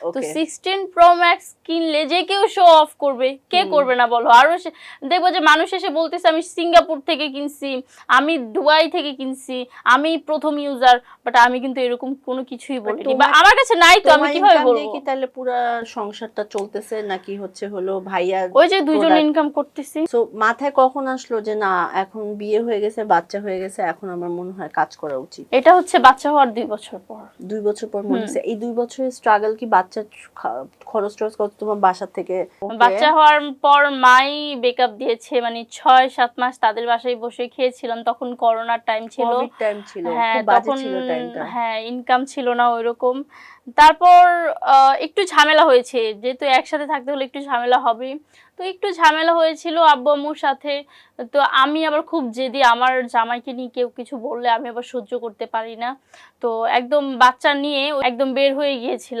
তো ওকে 16 pro max কিনলে যে কেউ শো অফ করবে, কে করবে না বলো? আরো দেখবো যে মানুষ এসে বলতেছে আমি সিঙ্গাপুর থেকে কিনছি, আমি দুবাই থেকে কিনছি, আমি প্রথম ইউজার, বাট আমি কিন্তু এরকম কোনো কিছুই বলিনি, বা আমার কাছে নাই, তো আমি কিভাবে ইনকাম দিয়ে বলবো? কি তাহলে পুরো সংসারটা চলতেছে নাকি হচ্ছে হলো ভাইয়া ওই যে দুইজন প্রোডাক্ট? ইনকাম করতেছি। সো মাথায় কখন আসলো যে না এখন বিয়ে হয়ে গেছে, বাচ্চা হয়ে গেছে, এখন আমার মনে হয় কাজ করা উচিত? এটা হচ্ছে বাচ্চা হওয়ার 2 বছর পর। 2 বছর পর মনে হচ্ছে? এই 2 বছরের স্ট্রাগল কি বাচ্চার খরচ টরচ কত তোমার বাসা থেকে? ওকে। বাচ্চা হওয়ার পর মাই বেকআপ দিয়েছে, মানে 6-7 মাস তাদের বাসায় বসে খেয়েছিলাম, তখন করোনার টাইম ছিল। কোভিড টাইম ছিল, হ্যাঁ, খুব বাজে তখন ছিল টাইমটা। হ্যাঁ ইনকাম ছিল না ওইরকম। তারপর একটু ঝামেলা হয়েছে, যেহেতু একসাথে থাকতে হলে একটু ঝামেলা হবে, তো একটু ঝামেলা হয়েছিল আব্বু আম্মুর সাথে। তো আমি আবার খুব জেদি, আমার জামাইকে নিয়ে কেউ কিছু বললে আমি আবার সহ্য করতে পারি না। তো একদম বাচ্চা নিয়ে একদম বের হয়ে গিয়েছিলাম।